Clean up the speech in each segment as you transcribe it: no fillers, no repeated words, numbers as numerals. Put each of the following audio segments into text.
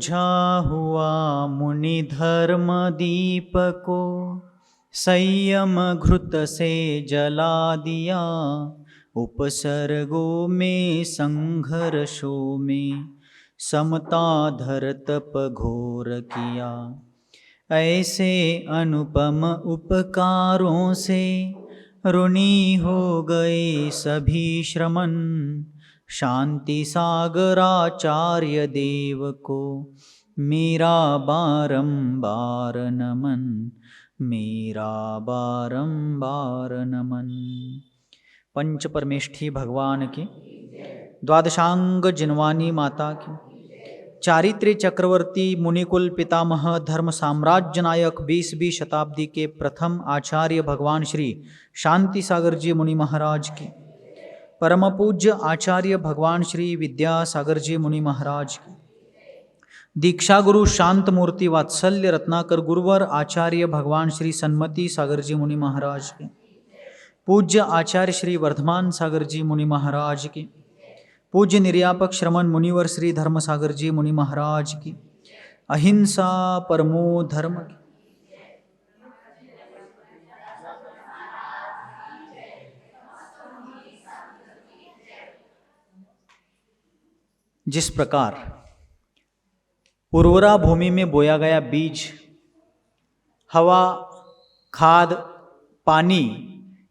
बुझा हुआ मुनि धर्म दीप को संयम घृत से जला दिया, उपसर्गों में संघर्षों में समता धर तप घोर किया। ऐसे अनुपम उपकारों से ऋणी हो गए सभी श्रमण, शांति सागराचार्य देव को मेरा बारंबार नमन, मेरा बारंबार नमन। पंच परमेष्ठी भगवान की, द्वादशांग जिनवानी माता की, चारित्र्य चक्रवर्ती मुनिकुल पितामह धर्म साम्राज्य नायक 20वीं शताब्दी के प्रथम आचार्य भगवान श्री शांति सागर जी मुनि महाराज की, परम पूज्य आचार्य भगवान श्री विद्यासागर जी मुनि महाराज की, दीक्षा गुरु शांत मूर्ति वात्सल्य रत्नाकर गुरुवर आचार्य भगवान श्री सन्मति सागर जी मुनि महाराज की, पूज्य आचार्य श्री वर्धमान सागर जी मुनि महाराज की, पूज्य निर्यापक श्रमण मुनिवर श्री धर्म सागर जी मुनि महाराज की, अहिंसा परमो धर्म की। जिस प्रकार उर्वरा भूमि में बोया गया बीज हवा, खाद, पानी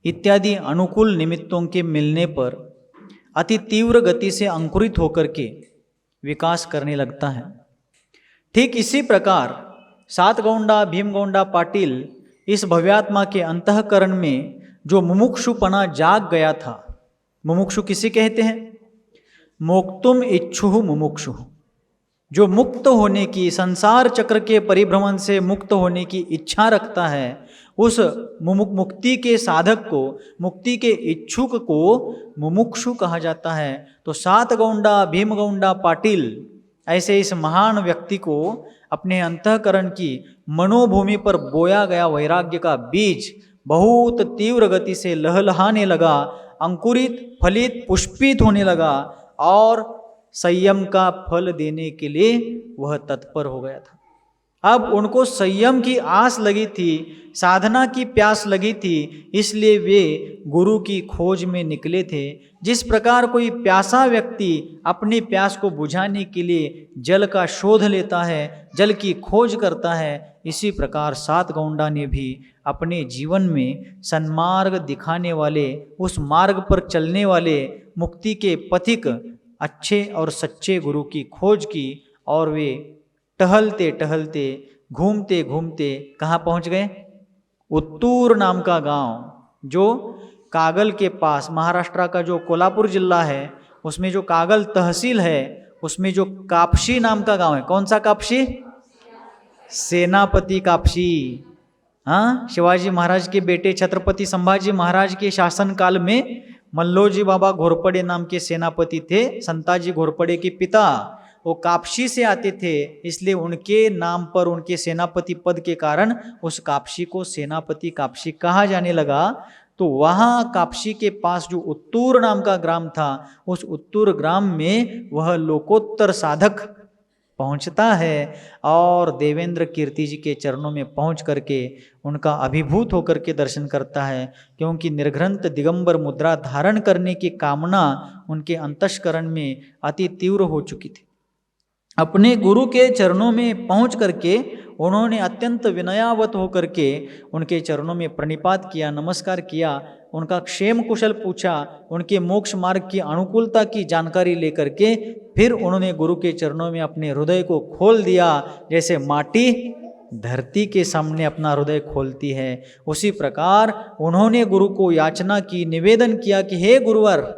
इत्यादि अनुकूल निमित्तों के मिलने पर अति तीव्र गति से अंकुरित होकर के विकास करने लगता है, ठीक इसी प्रकार सातगौंडा भीमगौंडा पाटिल इस भव्यात्मा के अंतःकरण में जो मुमुक्षुपना जाग गया था। मुमुक्षु किसे कहते हैं? मोक्तुम इच्छुः मुमुक्षु, जो मुक्त होने की, संसार चक्र के परिभ्रमण से मुक्त होने की इच्छा रखता है, उस मुक्ति के साधक को, मुक्ति के इच्छुक को मुमुक्षु कहा जाता है। तो सातगौंडा भीमगौंडा पाटिल ऐसे इस महान व्यक्ति को अपने अंतःकरण की मनोभूमि पर बोया गया वैराग्य का बीज बहुत तीव्र गति से लहलहाने लगा, अंकुरित फलित पुष्पित होने लगा और संयम का फल देने के लिए वह तत्पर हो गया था। अब उनको संयम की आस लगी थी, साधना की प्यास लगी थी, इसलिए वे गुरु की खोज में निकले थे। जिस प्रकार कोई प्यासा व्यक्ति अपनी प्यास को बुझाने के लिए जल का शोध लेता है, जल की खोज करता है, इसी प्रकार सातगौंडा ने भी अपने जीवन में सन्मार्ग दिखाने वाले, उस मार्ग पर चलने वाले मुक्ति के पथिक अच्छे और सच्चे गुरु की खोज की और वे टहलते टहलते घूमते घूमते कहाँ पहुँच गए? उत्तूर नाम का गांव, जो कागल के पास, महाराष्ट्र का जो कोल्हापुर जिला है उसमें जो कागल तहसील है उसमें जो कापशी नाम का गांव है। कौन सा कापशी? सेनापति कापशी। हाँ, शिवाजी महाराज के बेटे छत्रपति संभाजी महाराज के शासन काल में मल्लोजी बाबा घोरपड़े नाम के सेनापति थे। संताजी घोरपड़े के पिता वो कापशी से आते थे, इसलिए उनके नाम पर, उनके सेनापति पद के कारण उस कापशी को सेनापति कापशी कहा जाने लगा। तो वहाँ कापशी के पास जो उत्तूर नाम का ग्राम था, उस उत्तूर ग्राम में वह लोकोत्तर साधक पहुँचता है और देवेंद्र कीर्ति जी के चरणों में पहुँच करके उनका अभिभूत होकर के दर्शन करता है, क्योंकि निर्घ्रंथ दिगंबर मुद्रा धारण करने की कामना उनके अंतःकरण में अति तीव्र हो चुकी थी। अपने गुरु के चरणों में पहुंच करके उन्होंने अत्यंत विनयावत होकर के उनके चरणों में प्रणिपात किया, नमस्कार किया, उनका क्षेम कुशल पूछा, उनके मोक्ष मार्ग की अनुकूलता की जानकारी लेकर के फिर उन्होंने गुरु के चरणों में अपने हृदय को खोल दिया। जैसे माटी धरती के सामने अपना हृदय खोलती है, उसी प्रकार उन्होंने गुरु को याचना की, निवेदन किया कि हे गुरुवर,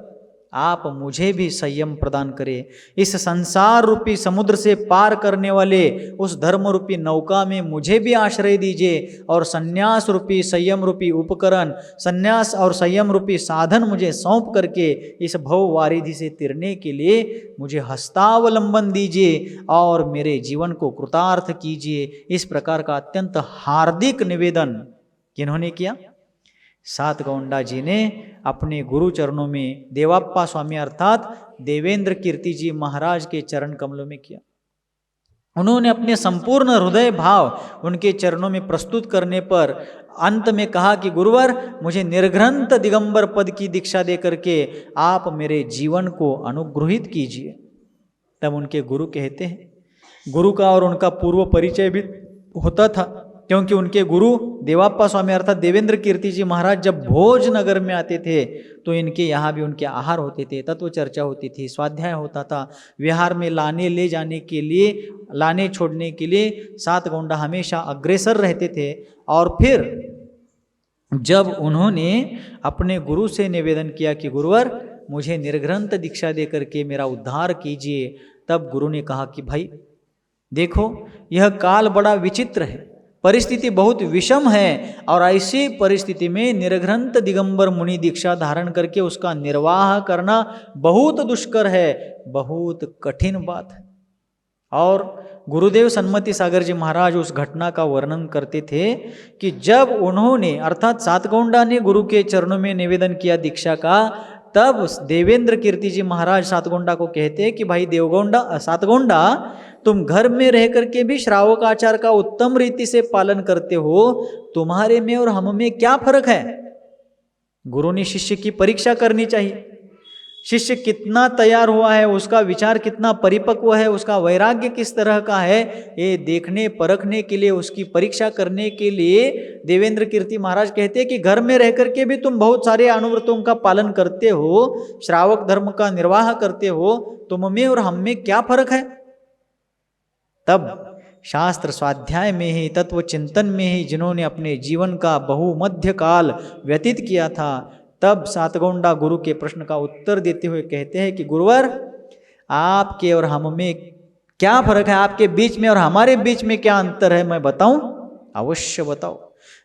आप मुझे भी संयम प्रदान करें। इस संसार रूपी समुद्र से पार करने वाले उस धर्म रूपी नौका में मुझे भी आश्रय दीजिए और संन्यास रूपी संयम रूपी उपकरण, संन्यास और संयम रूपी साधन मुझे सौंप करके इस भव वारिधि से तिरने के लिए मुझे हस्तावलंबन दीजिए और मेरे जीवन को कृतार्थ कीजिए। इस प्रकार का अत्यंत हार्दिक निवेदन किन्होंने किया? सातगौंडा जी ने अपने गुरु चरणों में, देवाप्पा स्वामी अर्थात देवेंद्र कीर्ति जी महाराज के चरण कमलों में किया। उन्होंने अपने संपूर्ण हृदय भाव उनके चरणों में प्रस्तुत करने पर अंत में कहा कि गुरुवर, मुझे निर्ग्रंथ दिगंबर पद की दीक्षा दे करके आप मेरे जीवन को अनुग्रहित कीजिए। तब उनके गुरु कहते हैं, गुरु का और उनका पूर्व परिचय भी होता था, क्योंकि उनके गुरु देवाप्पा स्वामी अर्थात देवेंद्र कीर्ति जी महाराज जब भोजनगर में आते थे तो इनके यहाँ भी उनके आहार होते थे, तत्व चर्चा होती थी, स्वाध्याय होता था। विहार में लाने ले जाने के लिए, लाने छोड़ने के लिए 7 गौंडा हमेशा अग्रसर रहते थे। और फिर जब उन्होंने अपने गुरु से निवेदन किया कि गुरुवर, मुझे निर्ग्रंथ दीक्षा दे करके मेरा उद्धार कीजिए, तब गुरु ने कहा कि भाई देखो, यह काल बड़ा विचित्र है, परिस्थिति बहुत विषम है, और ऐसी परिस्थिति में निर्ग्रंथ दिगंबर मुनि दीक्षा धारण करके उसका निर्वाह करना बहुत दुष्कर है, बहुत कठिन बात है। और गुरुदेव सन्मति सागर जी महाराज उस घटना का वर्णन करते थे कि जब उन्होंने अर्थात 7 गौंडा ने गुरु के चरणों में निवेदन किया दीक्षा का, तब देवेंद्र कीर्ति जी महाराज 7 गौंडा को कहते हैं कि भाई 7 गौंडा, तुम घर में रह करके भी श्रावक आचार का उत्तम रीति से पालन करते हो, तुम्हारे में और हम में क्या फर्क है? गुरु ने शिष्य की परीक्षा करनी चाहिए। शिष्य कितना तैयार हुआ है, उसका विचार कितना परिपक्व है, उसका वैराग्य किस तरह का है, ये देखने परखने के लिए, उसकी परीक्षा करने के लिए देवेंद्र कीर्ति महाराज कहते हैं कि घर में रह करके भी तुम बहुत सारे अनुव्रतों का पालन करते हो, श्रावक धर्म का निर्वाह करते हो, तुम में और हम में क्या फर्क है? तब शास्त्र स्वाध्याय में ही, तत्व चिंतन में ही जिन्होंने अपने जीवन का बहुमध्य काल व्यतीत किया था, तब 7 गौंडा गुरु के प्रश्न का उत्तर देते हुए कहते हैं कि गुरुवर, आपके और हम में क्या फर्क है, आपके बीच में और हमारे बीच में क्या अंतर है, मैं बताऊं? अवश्य बताओ।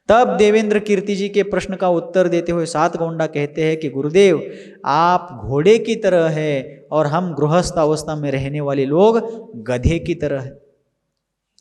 तब देवेंद्र कीर्ति जी के प्रश्न का उत्तर देते हुए 7 गौंडा कहते हैं कि गुरुदेव, आप घोड़े की तरह है और हम गृहस्थ अवस्था में रहने वाले लोग गधे की तरह है।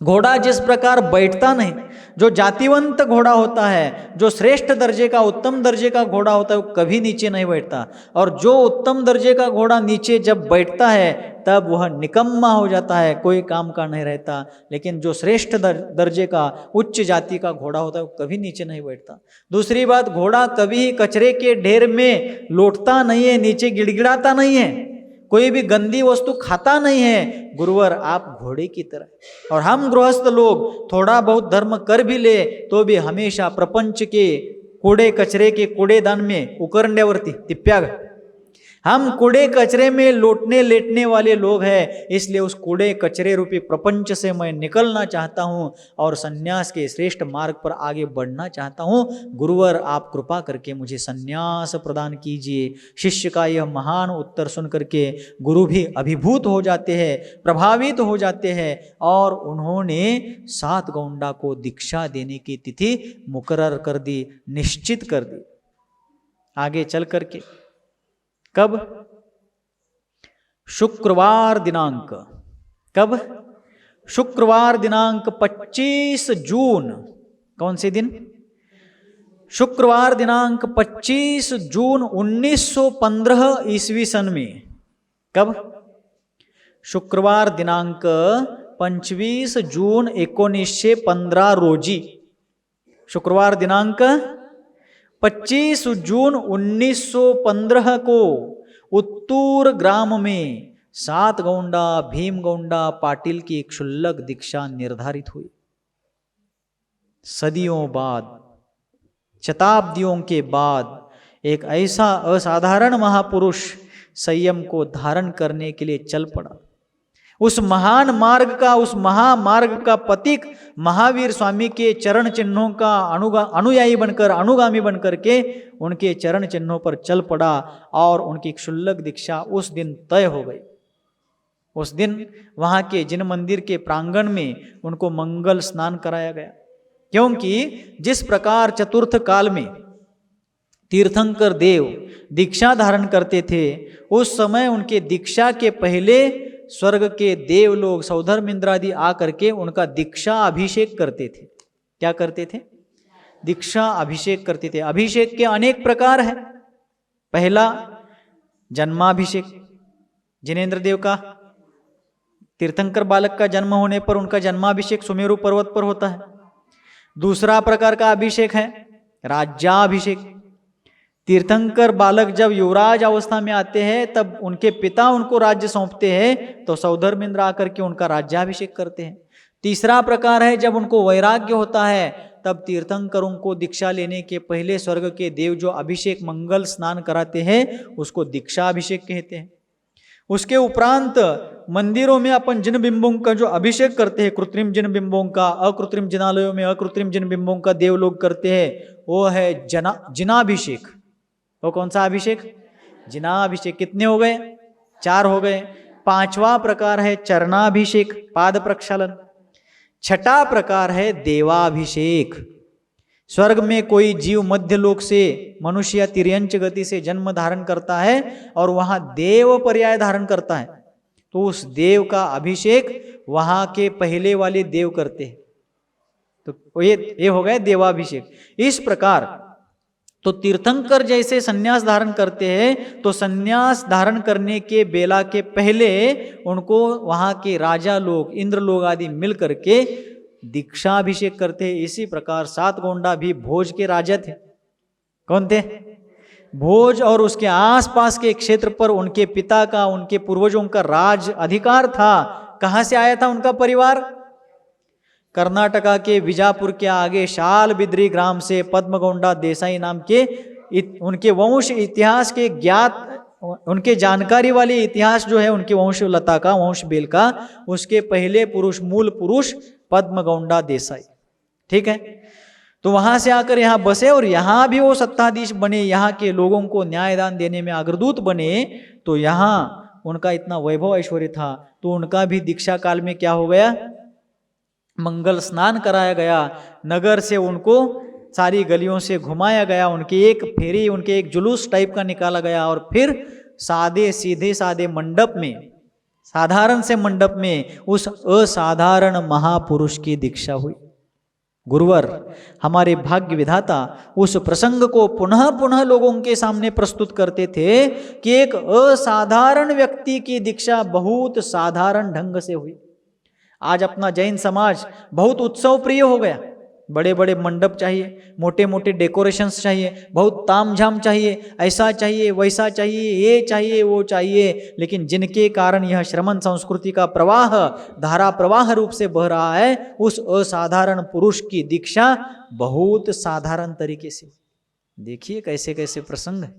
घोड़ा जिस प्रकार बैठता नहीं, जो जातिवंत घोड़ा होता है, जो श्रेष्ठ दर्जे का, उत्तम दर्जे का घोड़ा होता है, वो कभी नीचे नहीं बैठता, और जो उत्तम दर्जे का घोड़ा नीचे जब बैठता है तब वह निकम्मा हो जाता है, कोई काम का नहीं रहता। लेकिन जो श्रेष्ठ दर्जे का, उच्च जाति का घोड़ा होता है, वो कभी नीचे नहीं बैठता। दूसरी बात, घोड़ा कभी कचरे के ढेर में लौटता नहीं है, नीचे गिड़गिड़ाता नहीं है, कोई भी गंदी वस्तु खाता नहीं है। गुरुवर, आप घोड़े की तरह, और हम गृहस्थ लोग थोड़ा बहुत धर्म कर भी ले तो भी हमेशा प्रपंच के कूड़े कचरे के कूड़ेदान में उकरण्यावरती तिप्याग, हम कूड़े कचरे में लौटने लेटने वाले लोग हैं। इसलिए उस कूड़े कचरे रूपी प्रपंच से मैं निकलना चाहता हूँ और संन्यास के श्रेष्ठ मार्ग पर आगे बढ़ना चाहता हूँ। गुरुवर, आप कृपा करके मुझे संन्यास प्रदान कीजिए। शिष्य का यह महान उत्तर सुन करके गुरु भी अभिभूत हो जाते हैं, प्रभावित हो जाते हैं, और उन्होंने 7 गौंडा को दीक्षा देने की तिथि मुकर्रर कर दी, निश्चित कर दी। आगे चल करके कब? शुक्रवार दिनांक, कब? शुक्रवार दिनांक 25 जून। कौन से दिन? शुक्रवार दिनांक 25 जून 1915 ईस्वी सन में। कब? शुक्रवार दिनांक 25 जून 1915 रोजी, शुक्रवार दिनांक 25 जून 1915 को उत्तूर ग्राम में 7 गौंडा भीम गौंडा पाटिल की एक क्षुल्लक दीक्षा निर्धारित हुई। सदियों बाद, शताब्दियों के बाद एक ऐसा असाधारण महापुरुष संयम को धारण करने के लिए चल पड़ा। उस महान मार्ग का, उस महामार्ग का पथिक महावीर स्वामी के चरण चिन्हों का अनुयायी बनकर, अनुगामी बनकर के उनके चरण चिन्हों पर चल पड़ा, और उनकी क्षुल्लक दीक्षा उस दिन तय हो गई। उस दिन वहां के जिन मंदिर के प्रांगण में उनको मंगल स्नान कराया गया, क्योंकि जिस प्रकार चतुर्थ काल में तीर्थंकर देव दीक्षा धारण करते थे, उस समय उनके दीक्षा के पहले स्वर्ग के देव लोग सौधर्म इंद्रादि आकर के उनका दीक्षा अभिषेक करते थे। क्या करते थे? दीक्षा अभिषेक करते थे। अभिषेक के अनेक प्रकार है। पहला जन्माभिषेक, जिनेन्द्र देव का तीर्थंकर बालक का जन्म होने पर उनका जन्माभिषेक सुमेरु पर्वत पर होता है। दूसरा प्रकार का अभिषेक है राज्याभिषेक। तीर्थंकर बालक जब युवराज अवस्था में आते हैं तब उनके पिता उनको राज्य सौंपते हैं, तो सौधर्मेंद्र आकर के उनका राज्याभिषेक करते हैं। तीसरा प्रकार है जब उनको वैराग्य होता है, तब तीर्थंकरों को दीक्षा लेने के पहले स्वर्ग के देव जो अभिषेक मंगल स्नान कराते हैं उसको दीक्षाभिषेक कहते हैं। उसके उपरांत मंदिरों में अपन जिन बिंबों का जो अभिषेक करते हैं, कृत्रिम जिन बिंबों का, अकृत्रिम जिनालयों में अकृत्रिम जिन बिंबों का देव लोग करते हैं, वो है जिनाभिषेक। वो कौन सा अभिषेक? जिनाभिषेक। कितने हो गए? 4 हो गए। 5वां प्रकार है चरणाभिषेक, पाद प्रक्षालन। 6ठा प्रकार है देवाभिषेक। स्वर्ग में कोई जीव मध्य लोक से मनुष्य या तिर्यंच गति से जन्म धारण करता है और वहां देव पर्याय धारण करता है, तो उस देव का अभिषेक वहां के पहले वाले देव करते हैं। तो ये हो गया देवाभिषेक। इस प्रकार तो तीर्थंकर जैसे सन्यास धारण करते हैं, तो सन्यास धारण करने के बेला के पहले उनको वहां के राजा लोग, इंद्र लोग आदि मिल करके दीक्षाभिषेक करते हैं। इसी प्रकार सातगोंडा भी भोज के राजा थे। कौन थे? भोज और उसके आसपास के क्षेत्र पर उनके पिता का, उनके पूर्वजों का राज अधिकार था। कहां से आया था उनका परिवार? कर्नाटका के विजापुर के आगे शाल बिद्री ग्राम से पद्मगौंडा देसाई नाम के उनके वंश इतिहास के ज्ञात, उनके जानकारी वाले इतिहास जो है उनके वंश लता का, वंश बेल का, उसके पहले पुरुष, मूल पुरुष पद्मगौंडा देसाई। ठीक है, तो वहां से आकर यहाँ बसे और यहाँ भी वो सत्ताधीश बने, यहाँ के लोगों को न्यायदान देने में अग्रदूत बने। तो यहाँ उनका इतना वैभव ऐश्वर्य था, तो उनका भी दीक्षा काल में क्या हो गया? मंगल स्नान कराया गया। नगर से उनको सारी गलियों से घुमाया गया, उनकी एक फेरी, उनके एक जुलूस टाइप का निकाला गया और फिर सादे सीधे सादे मंडप में, साधारण से मंडप में उस असाधारण महापुरुष की दीक्षा हुई। गुरुवर हमारे भाग्य विधाता उस प्रसंग को पुनः पुनः लोगों के सामने प्रस्तुत करते थे कि एक असाधारण व्यक्ति की दीक्षा बहुत साधारण ढंग से हुई। आज अपना जैन समाज बहुत उत्सव प्रिय हो गया। बड़े बड़े मंडप चाहिए, मोटे मोटे डेकोरेशंस चाहिए, बहुत तामझाम चाहिए, ऐसा चाहिए, वैसा चाहिए, ये चाहिए, वो चाहिए। लेकिन जिनके कारण यह श्रमण संस्कृति का प्रवाह धारा प्रवाह रूप से बह रहा है, उस असाधारण पुरुष की दीक्षा बहुत साधारण तरीके से। देखिए कैसे कैसे प्रसंग है।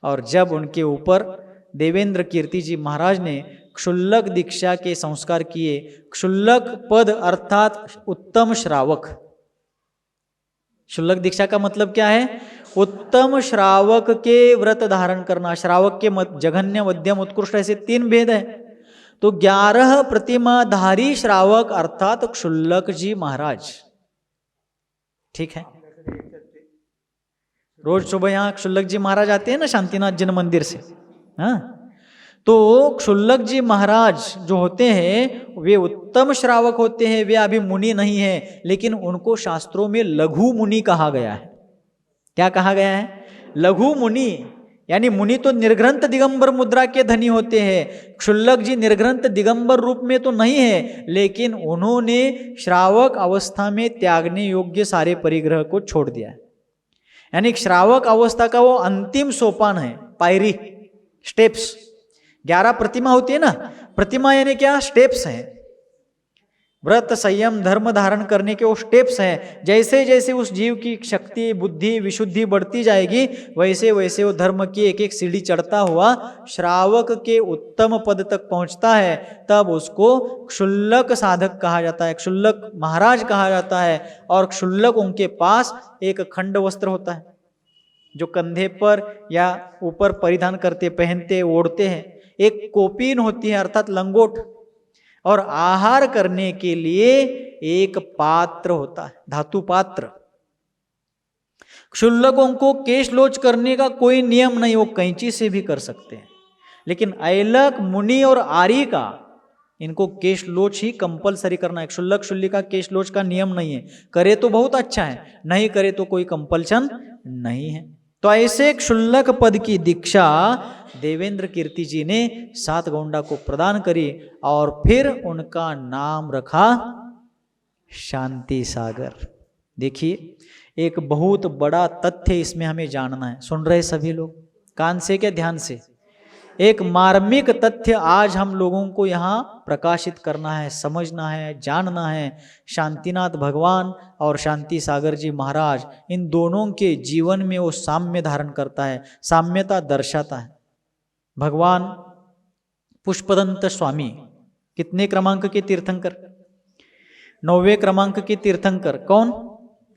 और जब उनके ऊपर देवेंद्र कीर्ति जी महाराज ने क्षुल्लक दीक्षा के संस्कार किए, क्षुल्लक पद अर्थात उत्तम श्रावक। क्षुल्लक दीक्षा का मतलब क्या है? उत्तम श्रावक के व्रत धारण करना। श्रावक के जघन्य, मध्यम, उत्कृष्ट ऐसे 3 भेद है। तो 11 प्रतिमाधारी श्रावक अर्थात क्षुल्लक जी महाराज। ठीक है, रोज सुबह यहाँ क्षुल्लक जी महाराज आते हैं ना शांतिनाथ जिन मंदिर से। हाँ, तो क्षुल्लक जी महाराज जो होते हैं वे उत्तम श्रावक होते हैं। वे अभी मुनि नहीं है, लेकिन उनको शास्त्रों में लघु मुनि कहा गया है। क्या कहा गया है? लघु मुनि। यानी मुनि तो निर्ग्रंथ दिगंबर मुद्रा के धनी होते हैं। क्षुल्लक जी निर्ग्रंथ दिगंबर रूप में तो नहीं है, लेकिन उन्होंने श्रावक अवस्था में त्यागने योग्य सारे परिग्रह को छोड़ दिया है। यानी श्रावक अवस्था का वो अंतिम सोपान है, पायरी, स्टेप्स। 11 प्रतिमा होती है ना, प्रतिमा यानी क्या? स्टेप्स हैं। व्रत, संयम, धर्म धारण करने के वो स्टेप्स हैं। जैसे जैसे उस जीव की शक्ति, बुद्धि, विशुद्धि बढ़ती जाएगी, वैसे वैसे वो धर्म की एक एक सीढ़ी चढ़ता हुआ श्रावक के उत्तम पद तक पहुंचता है। तब उसको क्षुल्लक साधक कहा जाता है, क्षुल्लक महाराज कहा जाता है। और क्षुल्लक उनके पास एक खंड वस्त्र होता है जो कंधे पर या ऊपर परिधान करते, पहनते, ओढ़ते हैं। एक कोपीन होती है अर्थात लंगोट, और आहार करने के लिए एक पात्र होता है, धातु पात्र। क्षुल्लकों को केश लोच करने का कोई नियम नहीं, वो कैंची से भी कर सकते हैं। लेकिन ऐलक, मुनि और आर्य का, इनको केश लोच ही कंपलसरी करना है। क्षुल्लक क्षुल्लिका केश लोच का नियम नहीं है। करे तो बहुत अच्छा है, नहीं करे तो कोई कंपल्शन नहीं है। तो ऐसे क्षुल्लक पद की दीक्षा देवेंद्र कीर्ति जी ने सातगोंडा को प्रदान करी और फिर उनका नाम रखा शांति सागर। देखिए, एक बहुत बड़ा तथ्य इसमें हमें जानना है। सुन रहे सभी लोग, कान से क्या ध्यान से? एक मार्मिक तथ्य आज हम लोगों को यहाँ प्रकाशित करना है, समझना है, जानना है। शांतिनाथ भगवान और शांति सागर जी महाराज, इन दोनों के जीवन में वो साम्य धारण करता है, साम्यता दर्शाता है। भगवान पुष्पदंत स्वामी कितने क्रमांक के तीर्थंकर? 9वें क्रमांक के तीर्थंकर। कौन?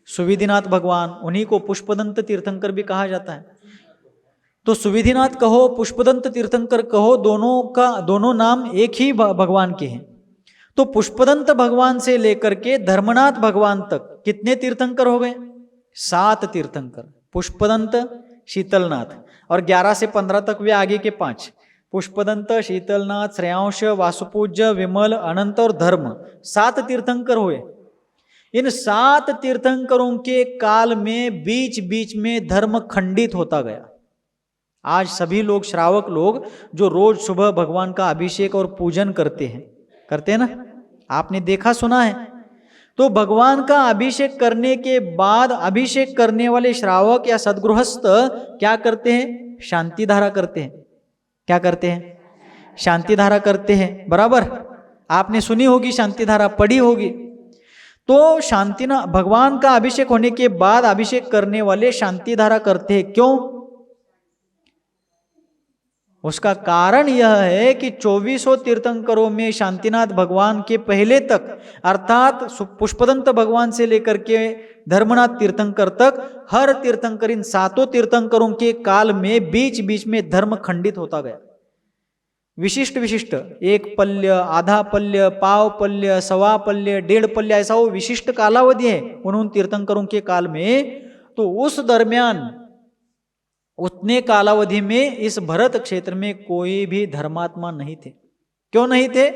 सुविधिनाथ भगवान। उन्हीं को पुष्पदंत तीर्थंकर भी कहा जाता है। तो सुविधिनाथ कहो, पुष्पदंत तीर्थंकर कहो, दोनों नाम एक ही भगवान के हैं। तो पुष्पदंत भगवान से लेकर के धर्मनाथ भगवान तक कितने तीर्थंकर हो गए? 7 तीर्थंकर। पुष्पदंत, शीतलनाथ, और 11 से 15 तक वे आगे के 5। पुष्पदंत, शीतलनाथ, श्रेयांश, वासुपूज्य, विमल, अनंत और धर्म, 7 तीर्थंकर हुए। इन 7 तीर्थंकरों के काल में बीच बीच में धर्म खंडित होता गया। आज सभी लोग, श्रावक लोग, जो रोज सुबह भगवान का अभिषेक और पूजन करते हैं ना, आपने देखा सुना है। तो भगवान का अभिषेक करने के बाद अभिषेक करने वाले श्रावक या सदगृहस्थ क्या करते हैं? शांति धारा करते हैं। क्या करते हैं? शांति धारा करते हैं। बराबर, आपने सुनी होगी, शांति धारा पढ़ी होगी। तो भगवान का अभिषेक होने के बाद अभिषेक करने वाले शांति धारा करते हैं। क्यों? उसका कारण यह है कि 2400 तीर्थंकरों में शांतिनाथ भगवान के पहले तक, अर्थात पुष्पदंत भगवान से लेकर के धर्मनाथ तीर्थंकर तक, हर तीर्थंकर, इन 7 तीर्थंकरों के काल में बीच बीच में धर्म खंडित होता गया। विशिष्ट विशिष्ट, 1 पल्य, आधा पल्य, पाव पल्य, सवा पल्य, 1.5 पल्य, ऐसा वो विशिष्ट कालावधि है उन तीर्थंकरों के काल में। तो उस दरमियान, उतने कालावधि में इस भरत क्षेत्र में कोई भी धर्मात्मा नहीं थे। क्यों नहीं थे?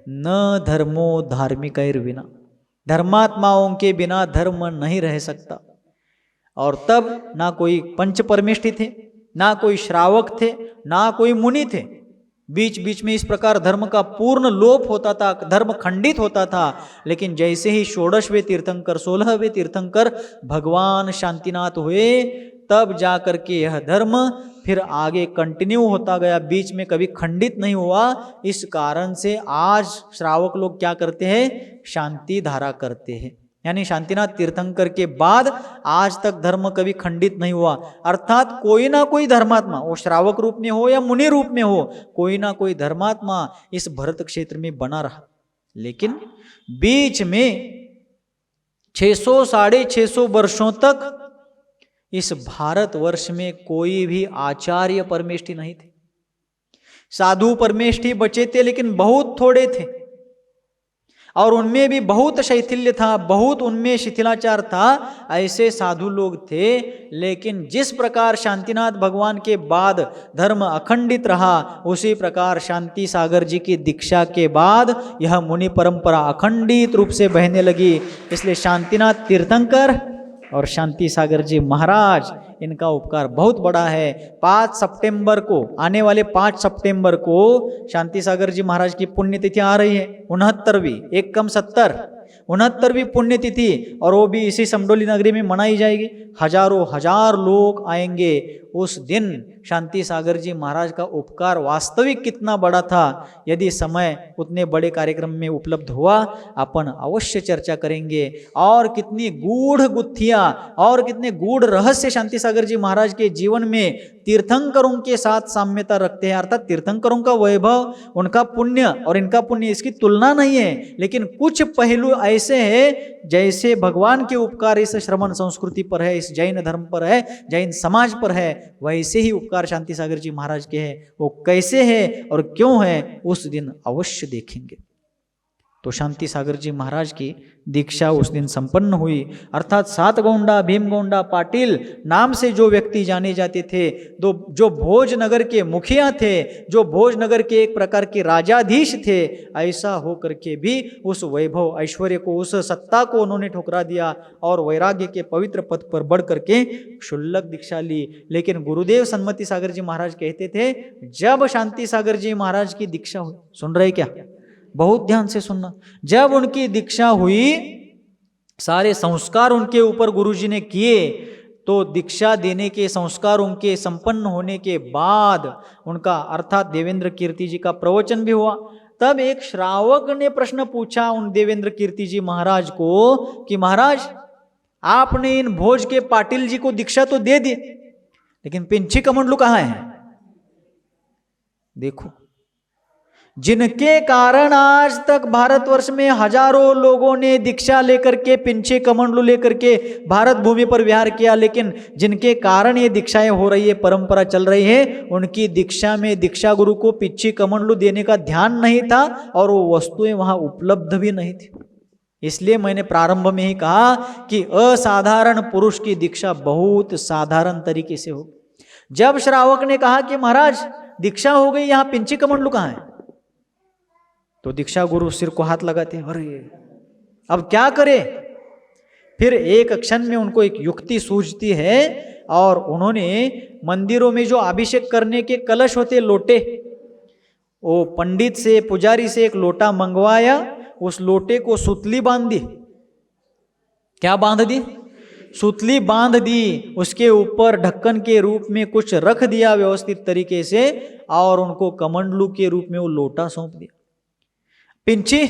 न धर्मो धार्मिकैर्विना, धर्मात्माओं के बिना धर्म नहीं रह सकता। और तब ना कोई पंच परमेष्ठी थे, ना कोई श्रावक थे, ना कोई मुनि थे। बीच बीच में इस प्रकार धर्म का पूर्ण लोप होता था, धर्म खंडित होता था। लेकिन जैसे ही 16वें तीर्थंकर, 16वें तीर्थंकर भगवान शांतिनाथ हुए, तब जाकर के यह धर्म फिर आगे कंटिन्यू होता गया, बीच में कभी खंडित नहीं हुआ। इस कारण से आज श्रावक लोग क्या करते हैं? शांति धारा करते हैं। यानी शांतिनाथ तीर्थंकर के बाद आज तक धर्म कभी खंडित नहीं हुआ। अर्थात कोई ना कोई धर्मात्मा, वो श्रावक रूप में हो या मुनि रूप में हो, कोई ना कोई धर्मात्मा इस भरत क्षेत्र में बना रहा। लेकिन बीच में 600 साढ़े 600 वर्षों तक इस भारतवर्ष में कोई भी आचार्य परमेष्ठी नहीं थे। साधु परमेष्ठी बचे थे, लेकिन बहुत थोड़े थे, और उनमें भी बहुत शैथिल्य था, बहुत उनमें शिथिलाचार था। ऐसे साधु लोग थे। लेकिन जिस प्रकार शांतिनाथ भगवान के बाद धर्म अखंडित रहा, उसी प्रकार शांति सागर जी की दीक्षा के बाद यह मुनि परंपरा अखंडित रूप से बहने लगी। इसलिए शांतिनाथ तीर्थंकर और शांति सागर जी महाराज, इनका उपकार बहुत बड़ा है। 5 सितंबर को, आने वाले 5 सितंबर को शांति सागर जी महाराज की पुण्यतिथि आ रही है। 69वीं, 1 कम 70, 69वीं पुण्यतिथि, और वो भी इसी समडोली नगरी में मनाई जाएगी। हजारों हजार लोग आएंगे उस दिन। शांति सागर जी महाराज का उपकार वास्तविक कितना बड़ा था, यदि समय उतने बड़े कार्यक्रम में उपलब्ध हुआ, अपन अवश्य चर्चा करेंगे। और कितनी गूढ़ गुत्थियां और कितने गूढ़ रहस्य शांति सागर जी महाराज के जीवन में तीर्थंकरों के साथ साम्यता रखते हैं। अर्थात तीर्थंकरों का वैभव, उनका पुण्य और इनका पुण्य, इसकी तुलना नहीं है। लेकिन कुछ पहलू ऐसे हैं, जैसे भगवान के उपकार इस श्रमण संस्कृति पर है, इस जैन धर्म पर है, जैन समाज पर है, वैसे ही उपकार शांति सागर जी महाराज के हैं। वो कैसे है और क्यों है, उस दिन अवश्य देखेंगे। तो शांति सागर जी महाराज की दीक्षा उस दिन संपन्न हुई। अर्थात सात गौंडा भीमगौंडा पाटिल नाम से जो व्यक्ति जाने जाते थे, जो भोजनगर के मुखिया थे, जो भोजनगर के एक प्रकार के राजाधीश थे, ऐसा हो करके भी उस वैभव ऐश्वर्य को, उस सत्ता को उन्होंने ठुकरा दिया और वैराग्य के पवित्र पथ पर बढ़ करके क्षुल्लक दीक्षा ली। लेकिन गुरुदेव सन्मति सागर जी महाराज कहते थे, जब शांति सागर जी महाराज की दीक्षा हुई, सुन रहे क्या, बहुत ध्यान से सुनना, जब उनकी दीक्षा हुई, सारे संस्कार उनके ऊपर गुरुजी ने किए, तो दीक्षा देने के संस्कार उनके संपन्न होने के बाद उनका अर्थात देवेंद्र कीर्ति जी का प्रवचन भी हुआ। तब एक श्रावक ने प्रश्न पूछा उन देवेंद्र कीर्ति जी महाराज को कि महाराज, आपने इन भोज के पाटिल जी को दीक्षा तो दे दी, लेकिन पिंची कमंडलू कहाँ है? देखो, जिनके कारण आज तक भारतवर्ष में हजारों लोगों ने दीक्षा लेकर के, पिंचे कमंडलू लेकर के भारत भूमि पर विहार किया, लेकिन जिनके कारण ये दीक्षाएं हो रही है, परंपरा चल रही है, उनकी दीक्षा में दीक्षा गुरु को पिच्ची कमंडलू देने का ध्यान नहीं था और वो वस्तुएं वहां उपलब्ध भी नहीं थी। इसलिए मैंने प्रारंभ में ही कहा कि असाधारण पुरुष की दीक्षा बहुत साधारण तरीके से हो। जब श्रावक ने कहा कि महाराज दीक्षा हो गई, यहां पिंची कमंडलू कहाँ है, तो दीक्षा गुरु सिर को हाथ लगाते, अरे अब क्या करे। फिर एक क्षण में उनको एक युक्ति सूझती है और उन्होंने मंदिरों में जो अभिषेक करने के कलश होते, लोटे, वो पंडित से, पुजारी से एक लोटा मंगवाया, उस लोटे को सुतली बांध दी। क्या बांध दी? सुतली बांध दी। उसके ऊपर ढक्कन के रूप में कुछ रख दिया व्यवस्थित तरीके से और उनको कमंडलू के रूप में वो लोटा सौंप दिया। पिंची,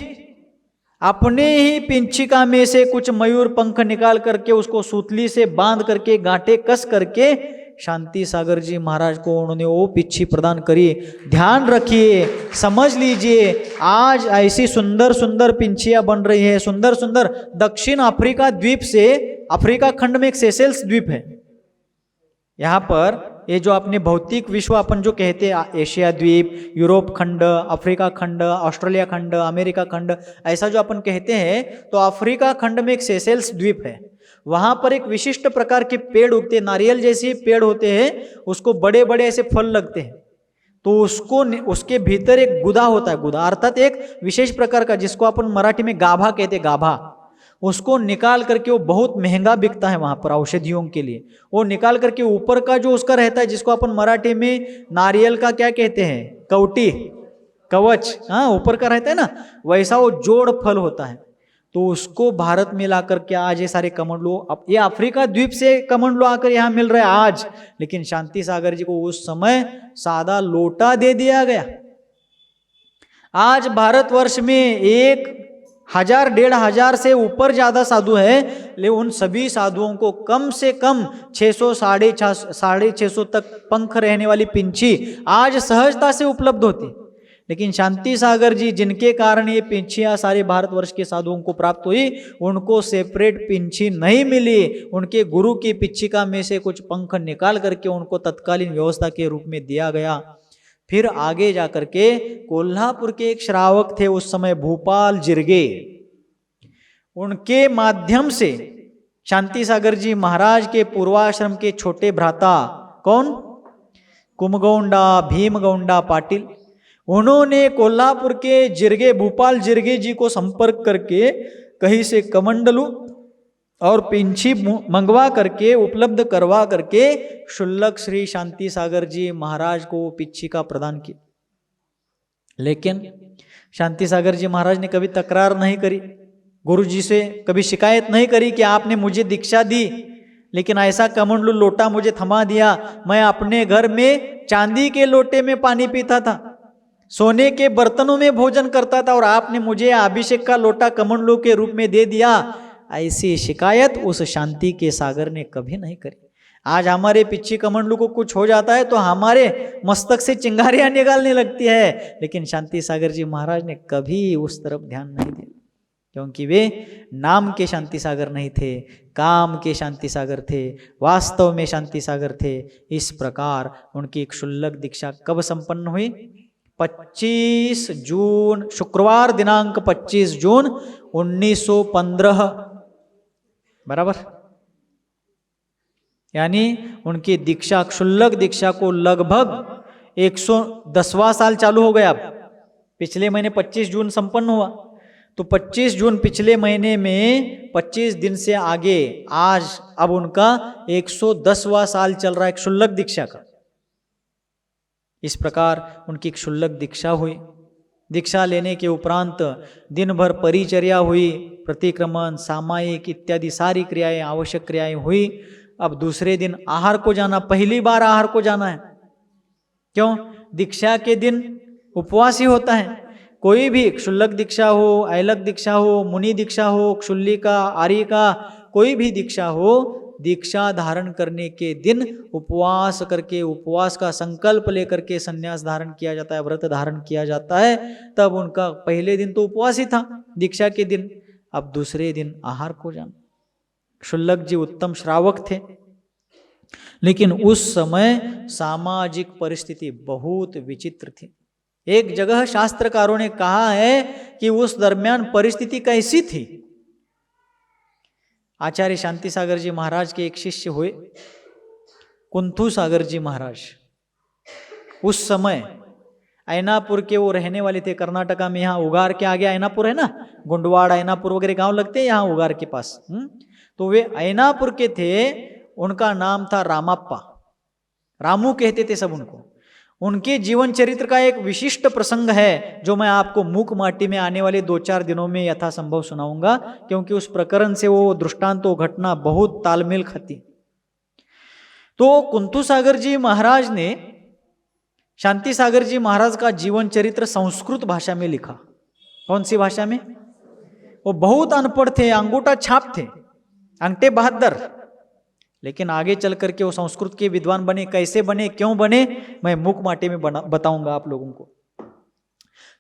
अपने ही पिंचिका में से कुछ मयूर पंख निकाल करके उसको सूतली से बांध करके गांठे कस करके शांति सागर जी महाराज को उन्होंने वो पिच्छी प्रदान करी। ध्यान रखिए, समझ लीजिए, आज ऐसी सुंदर सुंदर पिंचियां बन रही है, सुंदर सुंदर। दक्षिण अफ्रीका द्वीप से, अफ्रीका खंड में एक सेशेल्स द्वीप है, यहाँ पर ये जो अपने भौतिक विश्व अपन जो कहते हैं, एशिया द्वीप, यूरोप खंड, अफ्रीका खंड, ऑस्ट्रेलिया खंड, अमेरिका खंड, ऐसा जो अपन कहते हैं, तो अफ्रीका खंड में एक सेशेल्स द्वीप है। वहां पर एक विशिष्ट प्रकार के पेड़ उगते, नारियल जैसे पेड़ होते हैं, उसको बड़े बड़े ऐसे फल लगते हैं, तो उसको, उसके भीतर एक गुदा होता है, गुदा अर्थात एक विशेष प्रकार का, जिसको अपन मराठी में गाभा कहते, गाभा, उसको निकाल करके, वो बहुत महंगा बिकता है वहां पर औषधियों के लिए। वो निकाल करके ऊपर का जो उसका रहता है, जिसको अपन मराठी में नारियल का क्या कहते हैं, कवटी, कवच, हाँ, ऊपर का रहता है ना, वैसा वो जोड़ फल होता है। तो उसको भारत में ला करके आज ये सारे कमंडलू, ये अफ्रीका द्वीप से कमंडलू आकर यहाँ मिल रहे हैं आज, लेकिन शांति सागर जी को उस समय सादा लोटा दे दिया गया। आज भारतवर्ष में 1000, 1500 से ऊपर ज्यादा साधु है, लेकिन उन सभी साधुओं को कम से कम 600, 650 तक पंख रहने वाली पिंची आज सहजता से उपलब्ध होती। लेकिन शांति सागर जी, जिनके कारण ये पिंचियां सारे भारतवर्ष के साधुओं को प्राप्त हुई, उनको सेपरेट पिंची नहीं मिली। उनके गुरु की पिंचिका में से कुछ पंख निकाल करके उनको तत्कालीन व्यवस्था के रूप में दिया गया। फिर आगे जाकर के कोल्हापुर के एक श्रावक थे उस समय, भूपाल जिरगे, उनके माध्यम से शांति सागर जी महाराज के पूर्वाश्रम के छोटे भ्राता, कौन, कुमगौंडा भीमगौंडा पाटिल, उन्होंने कोल्हापुर के जिरगे, भूपाल जिरगे जी को संपर्क करके कहीं से कमंडलू और पिंची मंगवा करके, उपलब्ध करवा करके क्षुल्लक श्री शांति सागर जी महाराज को पिंचिका प्रदान की। लेकिन शांति सागर जी महाराज ने कभी तकरार नहीं करी, गुरु जी से कभी शिकायत नहीं करी कि आपने मुझे दीक्षा दी, लेकिन ऐसा कमंडलू लोटा मुझे थमा दिया। मैं अपने घर में चांदी के लोटे में पानी पीता था, सोने के बर्तनों में भोजन करता था, और आपने मुझे अभिषेक का लोटा कमंडलू के रूप में दे दिया। ऐसी शिकायत उस शांति के सागर ने कभी नहीं करी। आज हमारे पिच्ची कमंडलू को कुछ हो जाता है तो हमारे मस्तक से चिंगारियां निकालने लगती है, लेकिन शांति सागर जी महाराज ने कभी उस तरफ ध्यान नहीं दिया, क्योंकि वे नाम के शांति सागर नहीं थे, काम के शांति सागर थे, वास्तव में शांति सागर थे। इस प्रकार उनकी क्षुल्लक दीक्षा कब संपन्न हुई? 25 जून, शुक्रवार दिनांक 25 जून 1915, बराबर। यानी उनकी दीक्षा, क्षुल्लक दीक्षा को लगभग 110वां साल चालू हो गया। अब पिछले महीने 25 जून संपन्न हुआ, तो 25 जून पिछले महीने में 25 दिन से आगे आज अब उनका 110वां साल चल रहा है क्षुल्लक दीक्षा का। इस प्रकार उनकी क्षुल्लक दीक्षा हुई। दीक्षा लेने के उपरांत दिन भर परिचर्या हुई, प्रतिक्रमण, सामायिक इत्यादि सारी क्रियाएं, आवश्यक क्रियाएं हुई। अब दूसरे दिन आहार को जाना, पहली बार आहार को जाना है। क्यों? दीक्षा के दिन उपवास ही होता है। कोई भी क्षुल्लक दीक्षा हो, ऐलक दीक्षा हो, मुनि दीक्षा हो, क्षुल्लिका, आर्यिका, कोई भी दीक्षा हो, दीक्षा धारण करने के दिन उपवास करके, उपवास का संकल्प लेकर के संन्यास धारण किया जाता है, व्रत धारण किया जाता है। तब उनका पहले दिन तो उपवास ही था दीक्षा के दिन, अब दूसरे दिन आहार को जाना। क्षुल्लक जी उत्तम श्रावक थे, लेकिन उस समय सामाजिक परिस्थिति बहुत विचित्र थी। एक जगह शास्त्रकारों ने कहा है कि उस दरमियान परिस्थिति कैसी थी। आचार्य शांति सागर जी महाराज के एक शिष्य हुए कुंथू सागर जी महाराज। उस समय ऐनापुर के वो रहने वाले थे, कर्नाटका में। यहाँ उगार के आगे ऐनापुर है ना, गुंडवाड़ ऐनापुर वगैरह गांव लगते हैं यहाँ उगार के पास। तो वे ऐनापुर के थे। उनका नाम था रामाप्पा, रामू कहते थे सब उनको। उनके जीवन चरित्र का एक विशिष्ट प्रसंग है जो मैं आपको मूक माटी में आने वाले 2-4 दिनों में यथासंभव सुनाऊंगा, क्योंकि उस प्रकरण से वो दृष्टांत, वो घटना बहुत तालमेल खाती। तो कुंथू सागर जी महाराज ने शांति सागर जी महाराज का जीवन चरित्र संस्कृत भाषा में लिखा। कौन सी भाषा में? वो बहुत अनपढ़ थे, अंगूठा छाप थे, अंगठे बहादुर, लेकिन आगे चल करके वो संस्कृत के विद्वान बने। कैसे बने, क्यों बने, मैं मूक माटी में बताऊंगा आप लोगों को।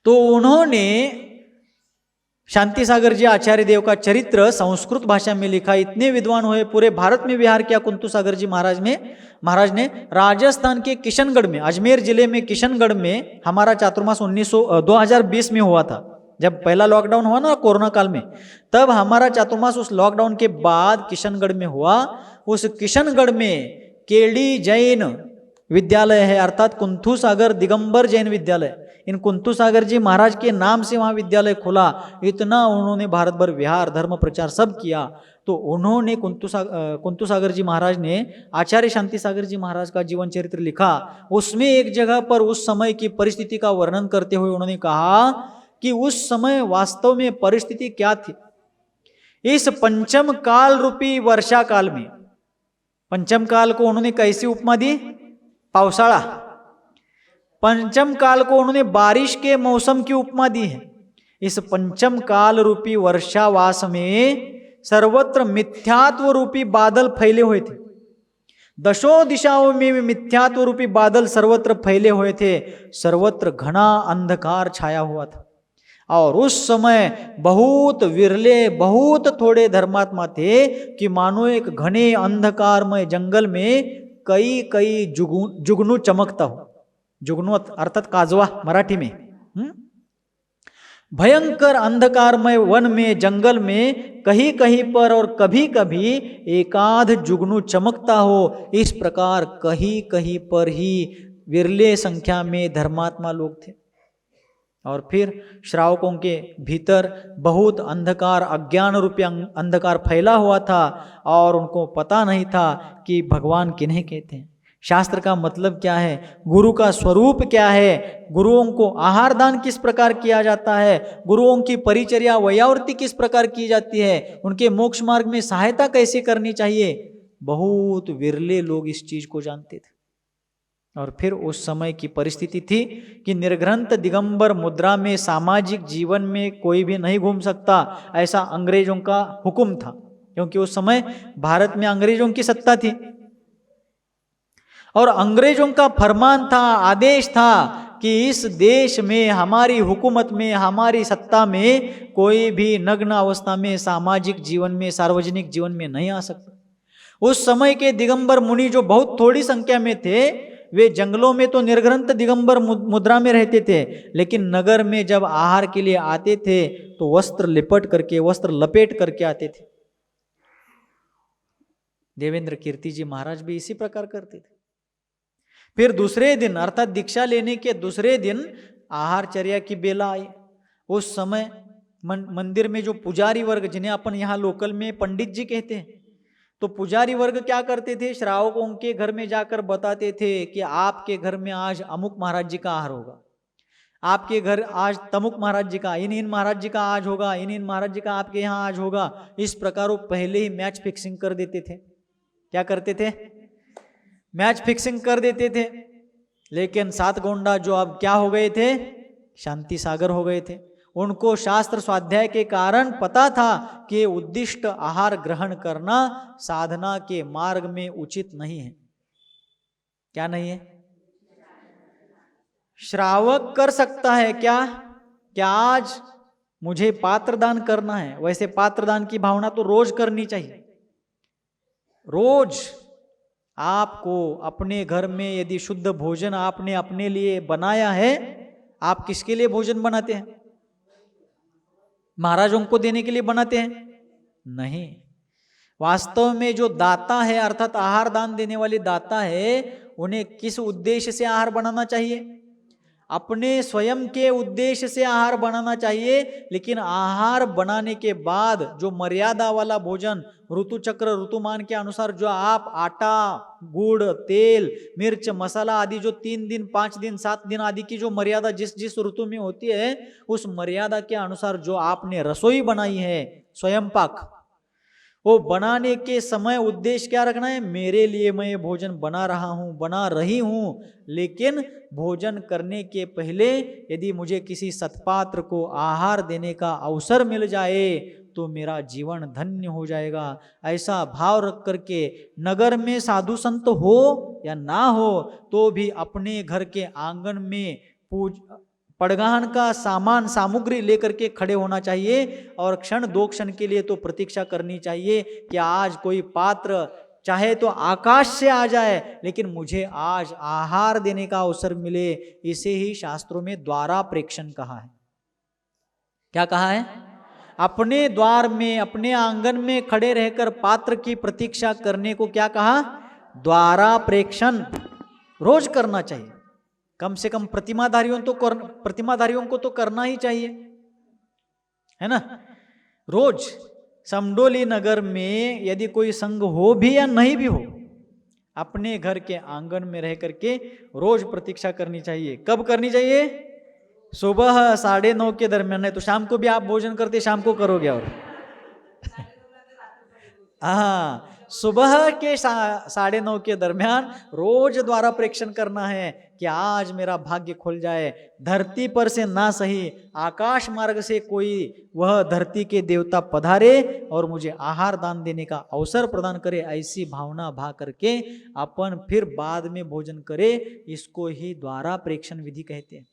तो उन्होंने शांति सागर जी आचार्य देव का चरित्र संस्कृत भाषा में लिखा। इतने विद्वान हुए, पूरे भारत में विहार किया कुंथू सागर जी महाराज ने। राजस्थान के किशनगढ़ में, अजमेर जिले में किशनगढ़ में हमारा चातुर्मास 2020 में हुआ था। जब पहला लॉकडाउन हुआ ना कोरोना काल में, तब हमारा चातुर्मास उस लॉकडाउन के बाद किशनगढ़ में हुआ। उस किशनगढ़ में केडी जैन विद्यालय है, अर्थात कुंथू सागर दिगंबर जैन विद्यालय। इन कुंथू सागर जी महाराज के नाम से वहाँ विद्यालय खुला। इतना उन्होंने भारत भर विहार, धर्म प्रचार सब किया। तो उन्होंने कुंथू सागर जी महाराज ने आचार्य शांति सागर जी महाराज का जीवन चरित्र लिखा। उसमें एक जगह पर उस समय की परिस्थिति का वर्णन करते हुए उन्होंने कहा कि उस समय वास्तव में परिस्थिति क्या थी। इस पंचम काल रूपी वर्षा काल में, पंचम काल को उन्होंने कैसी उपमा दी? पावसाळा। पंचम काल को उन्होंने बारिश के मौसम की उपमा दी है। इस पंचम काल रूपी वर्षावास में सर्वत्र मिथ्यात्व रूपी बादल फैले हुए थे। दशों दिशाओं में मिथ्यात्व रूपी बादल सर्वत्र फैले हुए थे। सर्वत्र घना अंधकार छाया हुआ था। और उस समय बहुत विरले, बहुत थोड़े धर्मात्मा थे कि मानो एक घने अंधकारमय जंगल में कई जुगनू चमकता हो। जुगनू अर्थात काजवा मराठी में। भयंकर अंधकारमय वन में, जंगल में कहीं कहीं पर और कभी कभी एकाध जुगनू चमकता हो। इस प्रकार कहीं कहीं पर ही विरले संख्या में धर्मात्मा लोग थे। और फिर श्रावकों के भीतर बहुत अंधकार, अज्ञान रूपी अंधकार फैला हुआ था और उनको पता नहीं था कि भगवान किन्हें कहते हैं, शास्त्र का मतलब क्या है, गुरु का स्वरूप क्या है, गुरुओं को आहार दान किस प्रकार किया जाता है, गुरुओं की परिचर्या वयावर्ती किस प्रकार की जाती है, उनके मोक्ष मार्ग में सहायता कैसे करनी चाहिए। बहुत विरले लोग इस चीज को जानते थे। और फिर उस समय की परिस्थिति थी कि निर्ग्रंथ दिगंबर मुद्रा में सामाजिक जीवन में कोई भी नहीं घूम सकता, ऐसा अंग्रेजों का हुक्म था। क्योंकि उस समय भारत में अंग्रेजों की सत्ता थी और अंग्रेजों का फरमान था, आदेश था कि इस देश में, हमारी हुकूमत में, हमारी सत्ता में कोई भी नग्न अवस्था में सामाजिक जीवन में, सार्वजनिक जीवन में नहीं आ सकता। उस समय के दिगंबर मुनि जो बहुत थोड़ी संख्या में थे, वे जंगलों में तो निर्ग्रंथ दिगंबर मुद्रा में रहते थे, लेकिन नगर में जब आहार के लिए आते थे तो वस्त्र लपेट करके आते थे। देवेंद्र कीर्ति जी महाराज भी इसी प्रकार करते थे। फिर दूसरे दिन अर्थात दीक्षा लेने के दूसरे दिन आहारचर्या की बेला आई। उस समय मंदिर में जो पुजारी वर्ग, जिन्हें अपन यहाँ लोकल में पंडित जी कहते हैं, तो पुजारी वर्ग क्या करते थे, श्रावकों के घर में जाकर बताते थे कि आपके घर में आज अमुक महाराज जी का आहार होगा, आपके घर आज तमुक महाराज जी का, इन महाराज जी का आज होगा, इन महाराज जी का आपके यहाँ आज होगा। इस प्रकार वो पहले ही मैच फिक्सिंग कर देते थे। क्या करते थे? मैच फिक्सिंग कर देते थे। लेकिन सात गोंडा जो अब क्या हो गए थे, शांति सागर हो गए थे। उनको शास्त्र स्वाध्याय के कारण पता था कि उद्दिष्ट आहार ग्रहण करना साधना के मार्ग में उचित नहीं है। क्या नहीं है? श्रावक कर सकता है क्या आज मुझे पात्रदान करना है, वैसे पात्रदान की भावना तो रोज करनी चाहिए। रोज आपको अपने घर में यदि शुद्ध भोजन आपने अपने लिए बनाया है, आप किसके लिए भोजन बनाते हैं? महाराजों को देने के लिए बनाते हैं? नहीं। वास्तव में जो दाता है अर्थात आहार दान देने वाले दाता है, उन्हें किस उद्देश्य से आहार बनाना चाहिए? अपने स्वयं के उद्देश्य से आहार बनाना चाहिए। लेकिन आहार बनाने के बाद जो मर्यादा वाला भोजन ऋतु चक्र ऋतुमान के अनुसार जो आप आटा, गुड़, तेल, मिर्च, मसाला आदि जो 3 दिन 5 दिन 7 दिन आदि की जो मर्यादा जिस जिस ऋतु में होती है, उस मर्यादा के अनुसार जो आपने रसोई बनाई है स्वयं पाक, वो बनाने के समय उद्देश्य क्या रखना है? मेरे लिए मैं ये भोजन बना रहा हूँ, बना रही हूँ। लेकिन भोजन करने के पहले यदि मुझे किसी सत्पात्र को आहार देने का अवसर मिल जाए तो मेरा जीवन धन्य हो जाएगा। ऐसा भाव रख करके नगर में साधु संत हो या ना हो तो भी अपने घर के आंगन में पड़गाहन का सामान सामग्री लेकर के खड़े होना चाहिए और क्षण 2 क्षण के लिए तो प्रतीक्षा करनी चाहिए कि आज कोई पात्र चाहे तो आकाश से आ जाए, लेकिन मुझे आज आहार देने का अवसर मिले। इसे ही शास्त्रों में द्वारा प्रेक्षण कहा है। क्या कहा है? अपने द्वार में, अपने आंगन में खड़े रहकर पात्र की प्रतीक्षा करने को क्या कहा? द्वारा प्रेक्षण रोज करना चाहिए। कम से कम प्रतिमाधारियों को तो करना ही चाहिए, है ना? रोज समडोली नगर में यदि कोई संघ हो भी या नहीं भी हो, अपने घर के आंगन में रह करके रोज प्रतीक्षा करनी चाहिए। कब करनी चाहिए? सुबह 9:30 के दरमियान। है तो शाम को भी आप भोजन करते, शाम को करोगे। और हाँ, सुबह के 9:30 के दरमियान रोज द्वारा प्रेक्षण करना है कि आज मेरा भाग्य खुल जाए। धरती पर से ना सही, आकाश मार्ग से कोई वह धरती के देवता पधारे और मुझे आहार दान देने का अवसर प्रदान करे। ऐसी भावना भा करके अपन फिर बाद में भोजन करे। इसको ही द्वारा प्रेक्षण विधि कहते हैं।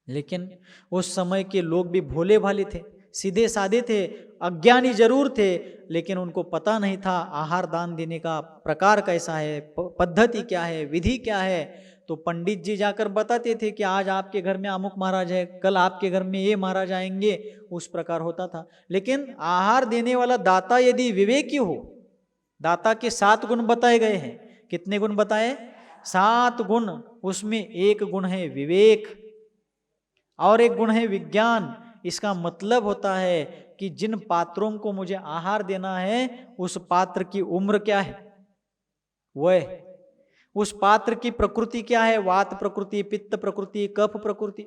लेकिन उस समय के लोग भी भोले भाले थे, सीधे साधे थे, अज्ञानी जरूर थे, लेकिन उनको पता नहीं था आहार दान देने का प्रकार कैसा है, पद्धति क्या है, विधि क्या है। तो पंडित जी जाकर बताते थे कि आज आपके घर में अमुक महाराज है, कल आपके घर में ये महाराज आएंगे। उस प्रकार होता था। लेकिन आहार देने वाला दाता यदि विवेकी हो, दाता के 7 गुण बताए गए हैं। कितने गुण बताए? 7 गुण। उसमें एक गुण है विवेक और एक गुण है विज्ञान। इसका मतलब होता है कि जिन पात्रों को मुझे आहार देना है उस पात्र की उम्र क्या है, वह उस पात्र की प्रकृति क्या है, वात प्रकृति, पित्त प्रकृति, कफ प्रकृति।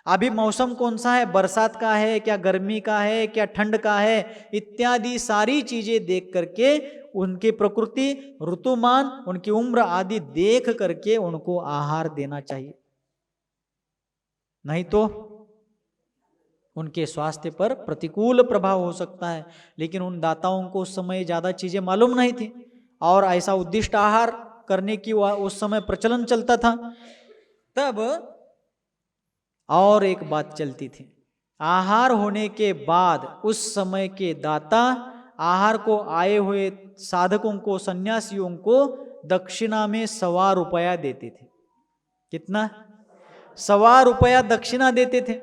अभी मौसम कौन सा है, बरसात का है क्या, गर्मी का है क्या, ठंड का है, इत्यादि सारी चीजें देख करके उनकी प्रकृति, ऋतुमान, उनकी उम्र आदि देख करके उनको आहार देना चाहिए। नहीं तो उनके स्वास्थ्य पर प्रतिकूल प्रभाव हो सकता है। लेकिन उन दाताओं को उस समय ज्यादा चीजें मालूम नहीं थी और ऐसा उद्दिष्ट आहार करने की उस समय प्रचलन चलता था। तब और एक बात चलती थी, आहार होने के बाद उस समय के दाता आहार को आए हुए साधकों को, सन्यासियों को दक्षिणा में 1.25 रुपया देते थे। कितना? 1.25 रुपया दक्षिणा देते थे।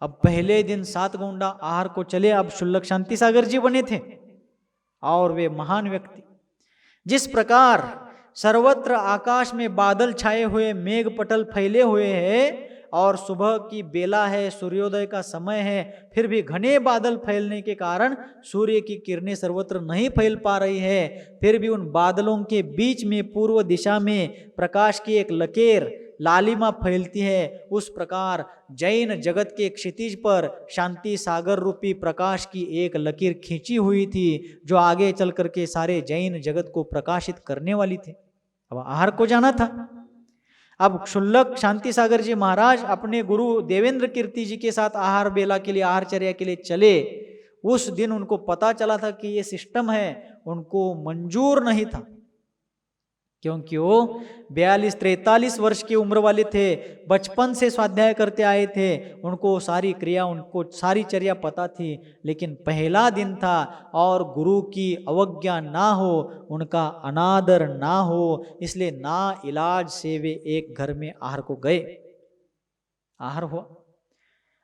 अब पहले दिन 7 गोंडा आहार को चले। अब शुल्लक शांति सागर जी बने थे और वे महान व्यक्ति। जिस प्रकार सर्वत्र आकाश में बादल छाए हुए, मेघ पटल फैले हुए हैं और सुबह की बेला है, सूर्योदय का समय है, फिर भी घने बादल फैलने के कारण सूर्य की किरणें सर्वत्र नहीं फैल पा रही है, फिर भी उन बादलों के बीच में पूर्व दिशा में प्रकाश की एक लकीर लालिमा फैलती है। उस प्रकार जैन जगत के क्षितिज पर शांति सागर रूपी प्रकाश की एक लकीर खींची हुई थी, जो आगे चल करके सारे जैन जगत को प्रकाशित करने वाली थी। अब आहार को जाना था। अब शुल्लक शांति सागर जी महाराज अपने गुरु देवेंद्र कीर्ति जी के साथ आहार बेला के लिए, आहारचर्या के लिए चले। उस दिन उनको पता चला था कि ये सिस्टम है, उनको मंजूर नहीं था, क्योंकि वो 42-43 वर्ष की उम्र वाले थे, बचपन से स्वाध्याय करते आए थे, उनको सारी क्रिया, उनको सारी चर्या पता थी। लेकिन पहला दिन था और गुरु की अवज्ञा ना हो, उनका अनादर ना हो, इसलिए ना इलाज से वे एक घर में आहार को गए। आहार हुआ।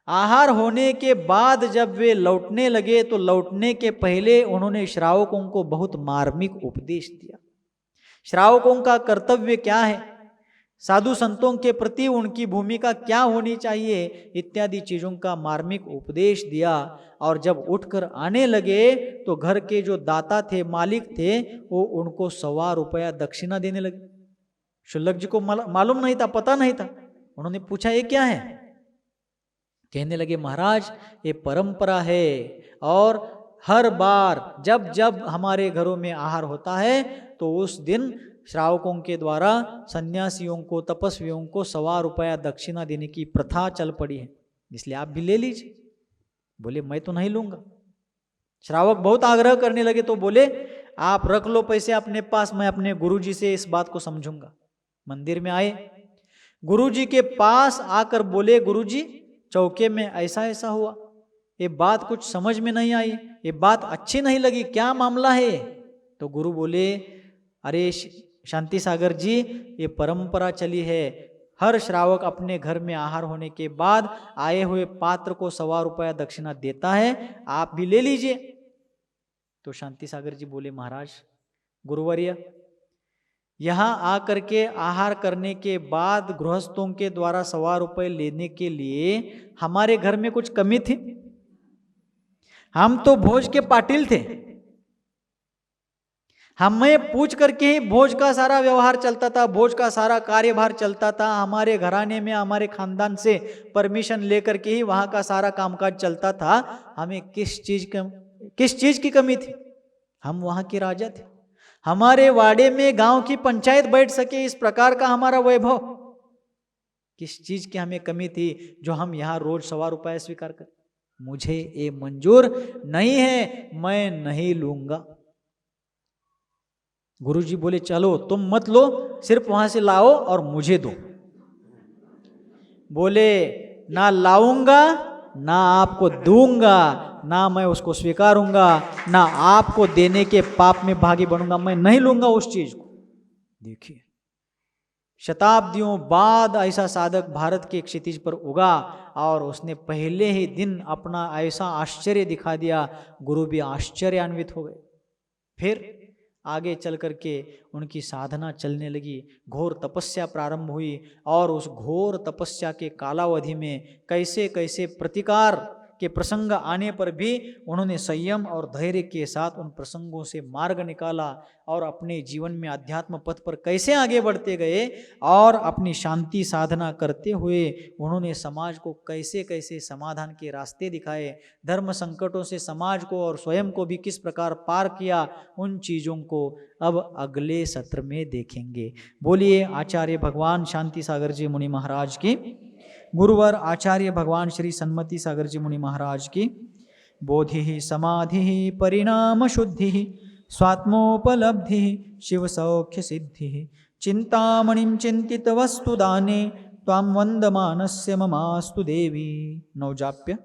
आहार होने के बाद जब वे लौटने लगे तो लौटने के पहले उन्होंने श्रावकों को बहुत मार्मिक उपदेश दिया। श्रावकों का कर्तव्य क्या है, साधु संतों के प्रति उनकी भूमिका क्या होनी चाहिए, इत्यादि चीजों का मार्मिक उपदेश दिया। और जब उठकर आने लगे तो घर के जो दाता थे, मालिक थे, वो उनको 1.25 रुपया दक्षिणा देने लगे। शुल्लक जी को मालूम नहीं था, पता नहीं था। उन्होंने पूछा ये क्या है? कहने लगे महाराज ये परंपरा है और हर बार जब जब हमारे घरों में आहार होता है तो उस दिन श्रावकों के द्वारा सन्यासियों को, तपस्वियों को 1.25 रुपया दक्षिणा देने की प्रथा चल पड़ी है, इसलिए आप भी ले लीजिए। बोले मैं तो नहीं लूंगा। श्रावक बहुत आग्रह करने लगे तो बोले आप रख लो पैसे अपने पास, मैं अपने गुरुजी से इस बात को समझूंगा। मंदिर में आए, गुरुजी के पास आकर बोले गुरुजी चौके में ऐसा ऐसा हुआ, ये बात कुछ समझ में नहीं आई, ये बात अच्छी नहीं लगी, क्या मामला है? तो गुरु बोले अरे शांति सागर जी, ये परंपरा चली है, हर श्रावक अपने घर में आहार होने के बाद आए हुए पात्र को 1.25 रुपया दक्षिणा देता है, आप भी ले लीजिए। तो शांति सागर जी बोले महाराज गुरुवर्य, यहाँ आकर के आहार करने के बाद गृहस्थों के द्वारा 1.25 रुपये लेने के लिए हमारे घर में कुछ कमी थी? हम तो भोज के पाटिल थे, हमें पूछ करके ही भोज का सारा व्यवहार चलता था, भोज का सारा कार्यभार चलता था। हमारे घराने में, हमारे खानदान से परमिशन लेकर के ही वहां का सारा कामकाज चलता था। हमें किस चीज की कमी थी? हम वहां के राजा थे, हमारे वाड़े में गांव की पंचायत बैठ सके, इस प्रकार का हमारा वैभव। किस चीज की हमें कमी थी जो हम यहाँ रोज 1.25 रुपया स्वीकार करें? मुझे ये मंजूर नहीं है, मैं नहीं लूंगा। गुरुजी बोले चलो तुम मत लो, सिर्फ वहां से लाओ और मुझे दो। बोले ना लाऊंगा, ना आपको दूंगा, ना मैं उसको स्वीकारूंगा, ना आपको देने के पाप में भागी बनूंगा, मैं नहीं लूंगा उस चीज को। देखिए शताब्दियों बाद ऐसा साधक भारत के क्षितिज पर उगा और उसने पहले ही दिन अपना ऐसा आश्चर्य दिखा दिया, गुरु भी आश्चर्यान्वित हो गए। फिर आगे चल करके उनकी साधना चलने लगी, घोर तपस्या प्रारंभ हुई और उस घोर तपस्या के कालावधि में कैसे कैसे प्रतिकार के प्रसंग आने पर भी उन्होंने संयम और धैर्य के साथ उन प्रसंगों से मार्ग निकाला और अपने जीवन में अध्यात्म पथ पर कैसे आगे बढ़ते गए और अपनी शांति साधना करते हुए उन्होंने समाज को कैसे कैसे समाधान के रास्ते दिखाए, धर्म संकटों से समाज को और स्वयं को भी किस प्रकार पार किया, उन चीज़ों को अब अगले सत्र में देखेंगे। बोलिए आचार्य भगवान शांति सागर जी मुनि महाराज की, गुरुवर आचार्य भगवान श्री सन्मति सागर जी मुनि महाराज की। बोधि समाधि परिणाम शुद्धि स्वात्मोपलब्धि शिव सौख्य सिद्धि चिंतामणिं चिंतित वस्तु दाने त्वां वंदमानस्य ममास्तु देवी। नवजाप्य।